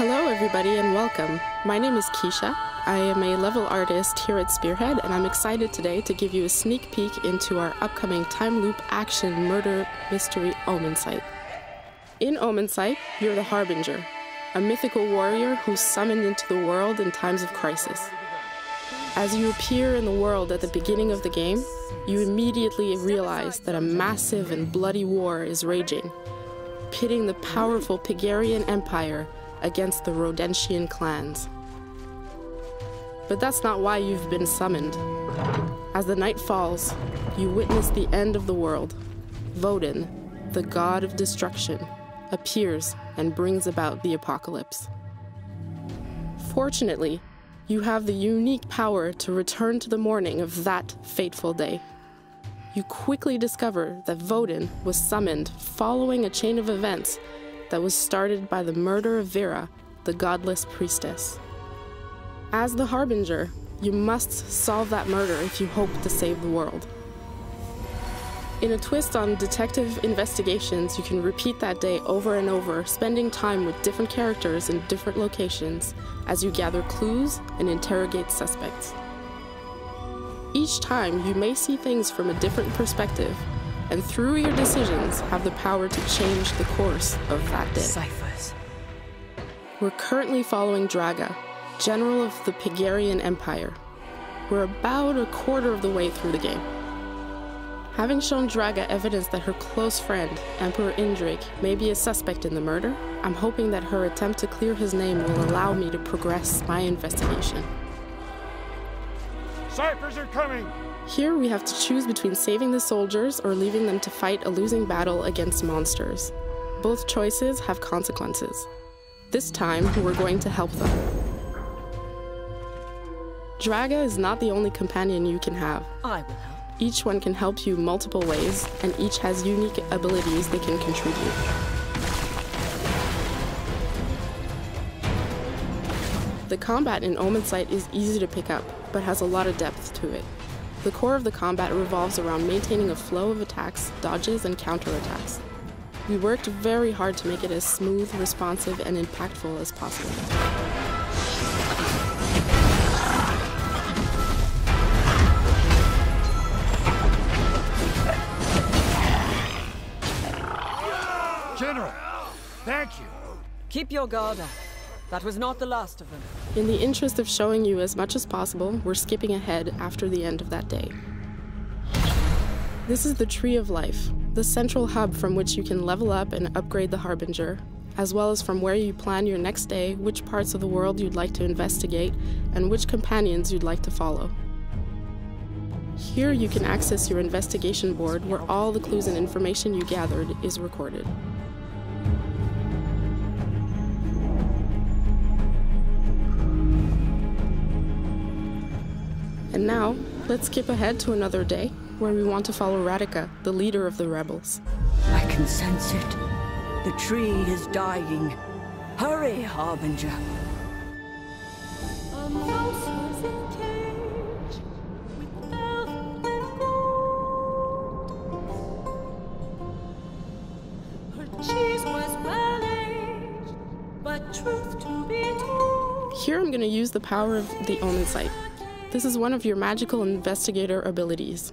Hello everybody and welcome. My name is Keisha. I am a level artist here at Spearhead, and I'm excited today to give you a sneak peek into our upcoming time loop action murder mystery Omensight. In Omensight, you're the Harbinger, a mythical warrior who's summoned into the world in times of crisis. As you appear in the world at the beginning of the game, you immediately realize that a massive and bloody war is raging, pitting the powerful Pegarian Empire against the Rodentian clans. But that's not why you've been summoned. As the night falls, you witness the end of the world. Vodin, the god of destruction, appears and brings about the apocalypse. Fortunately, you have the unique power to return to the morning of that fateful day. You quickly discover that Vodin was summoned following a chain of events that was started by the murder of Vera, the godless priestess. As the Harbinger, you must solve that murder if you hope to save the world. In a twist on detective investigations, you can repeat that day over and over, spending time with different characters in different locations as you gather clues and interrogate suspects. Each time, you may see things from a different perspective, and through your decisions have the power to change the course of that day. Ciphers. We're currently following Draga, general of the Pegarian Empire. We're about a quarter of the way through the game. Having shown Draga evidence that her close friend, Emperor Indrik, may be a suspect in the murder, I'm hoping that her attempt to clear his name will allow me to progress my investigation. Ciphers are coming! Here we have to choose between saving the soldiers or leaving them to fight a losing battle against monsters. Both choices have consequences. This time, we're going to help them. Draga is not the only companion you can have. I will help. Each one can help you multiple ways, and each has unique abilities they can contribute. The combat in Omensight is easy to pick up, but has a lot of depth to it. The core of the combat revolves around maintaining a flow of attacks, dodges, and counterattacks. We worked very hard to make it as smooth, responsive, and impactful as possible. General, thank you. Keep your guard up. That was not the last of them. In the interest of showing you as much as possible, we're skipping ahead after the end of that day. This is the Tree of Life, the central hub from which you can level up and upgrade the Harbinger, as well as from where you plan your next day, which parts of the world you'd like to investigate, and which companions you'd like to follow. Here you can access your investigation board where all the clues and information you gathered is recorded. And now, let's skip ahead to another day, where we want to follow Radika, the leader of the rebels. I can sense it. The tree is dying. Hurry, Harbinger. A mouse was in a cage with velvet and gold. Her cheese was well aged, but truth to be told. Here I'm going to use the power of the Omensight. This is one of your magical investigator abilities.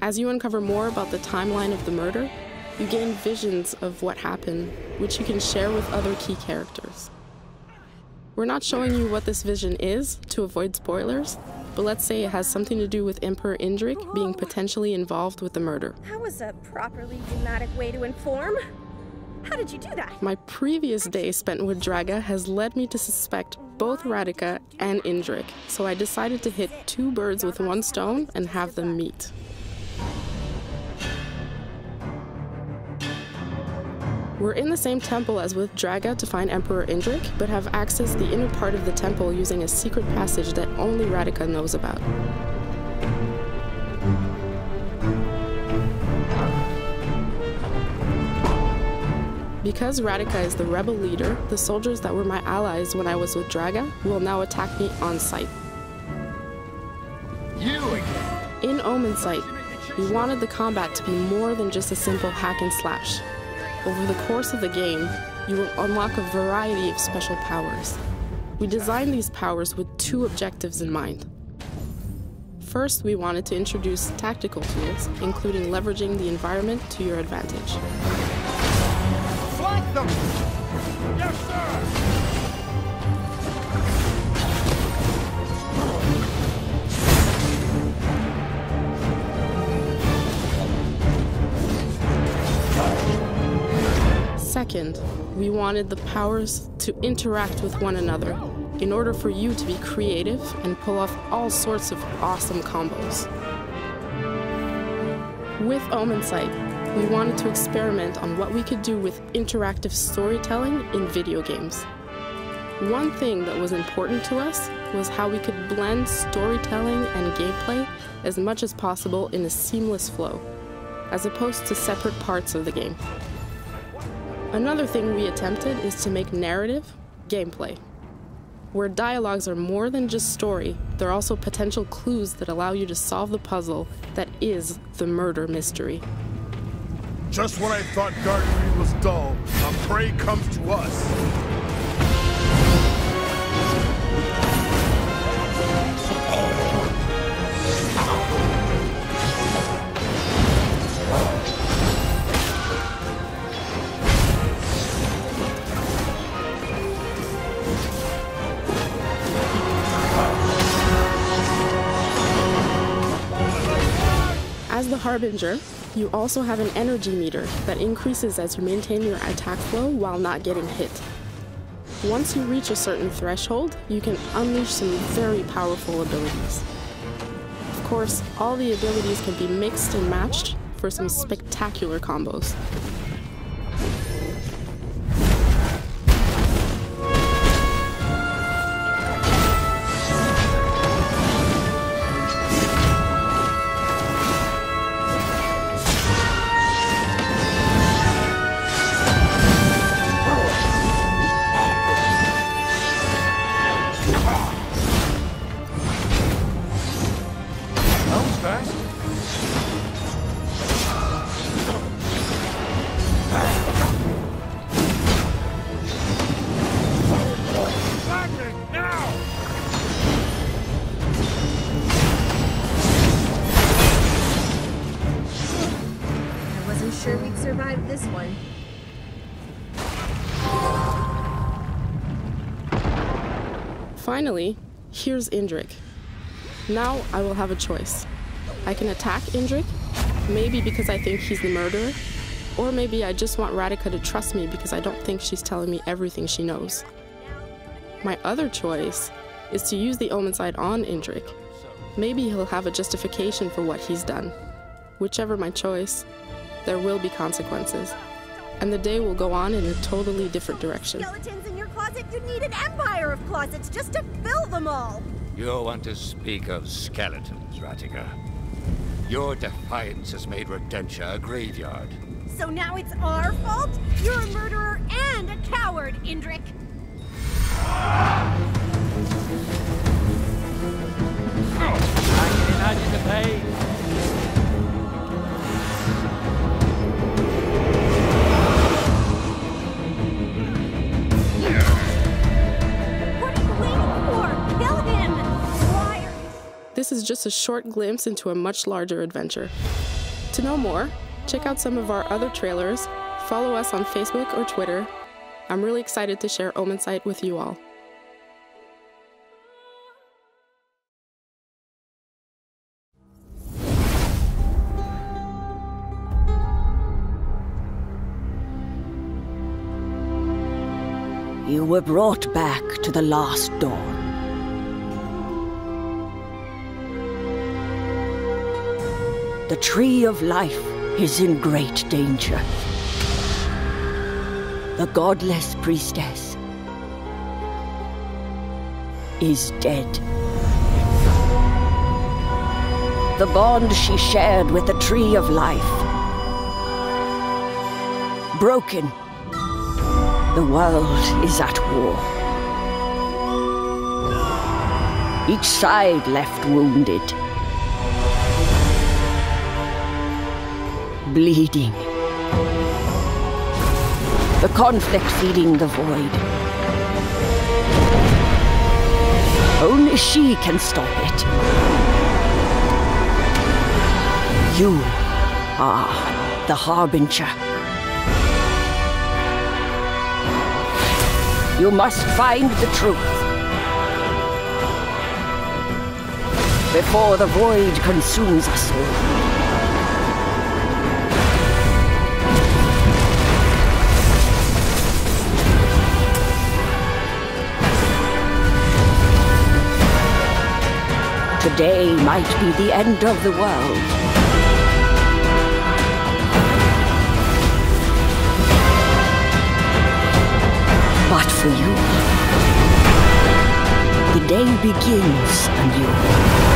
As you uncover more about the timeline of the murder, you gain visions of what happened, which you can share with other key characters. We're not showing you what this vision is to avoid spoilers, but let's say it has something to do with Emperor Indrik being potentially involved with the murder. That was a properly dramatic way to inform. How did you do that? My previous day spent with Draga has led me to suspect both Radika and Indrik, so I decided to hit two birds with one stone and have them meet. We're in the same temple as with Draga to find Emperor Indrik, but have accessed the inner part of the temple using a secret passage that only Radika knows about. Because Radika is the rebel leader, the soldiers that were my allies when I was with Draga will now attack me on sight. You again! In Omensight, we wanted the combat to be more than just a simple hack and slash. Over the course of the game, you will unlock a variety of special powers. We designed these powers with two objectives in mind. First, we wanted to introduce tactical tools, including leveraging the environment to your advantage. Flank them! Yes, sir! Second, we wanted the powers to interact with one another in order for you to be creative and pull off all sorts of awesome combos. With Omensight, we wanted to experiment on what we could do with interactive storytelling in video games. One thing that was important to us was how we could blend storytelling and gameplay as much as possible in a seamless flow, as opposed to separate parts of the game. Another thing we attempted is to make narrative gameplay, where dialogues are more than just story, they're also potential clues that allow you to solve the puzzle that is the murder mystery. Just when I thought gardening was dull, a prey comes to us. As the Harbinger, you also have an energy meter that increases as you maintain your attack flow while not getting hit. Once you reach a certain threshold, you can unleash some very powerful abilities. Of course, all the abilities can be mixed and matched for some spectacular combos. Sure we'd survive this one. Finally, here's Indrik. Now I will have a choice. I can attack Indrik, maybe because I think he's the murderer, or maybe I just want Radika to trust me because I don't think she's telling me everything she knows. My other choice is to use the Omensight on Indrik. Maybe he'll have a justification for what he's done. Whichever my choice, there will be consequences, and the day will go on in a totally different direction. Skeletons in your closet? You'd need an empire of closets just to fill them all! You want to speak of skeletons, Radika. Your defiance has made Rodentia a graveyard. So now it's our fault? You're a murderer and a coward, Indrik! I can imagine the pain. This is just a short glimpse into a much larger adventure. To know more, check out some of our other trailers, follow us on Facebook or Twitter. I'm really excited to share Omensight with you all. You were brought back to the last dawn. The Tree of Life is in great danger. The godless priestess is dead. The bond she shared with the Tree of Life broken. The world is at war. Each side left wounded, bleeding. The conflict feeding the void. Only she can stop it. You are the Harbinger. You must find the truth before the void consumes us all. Today might be the end of the world. But for you, the day begins anew.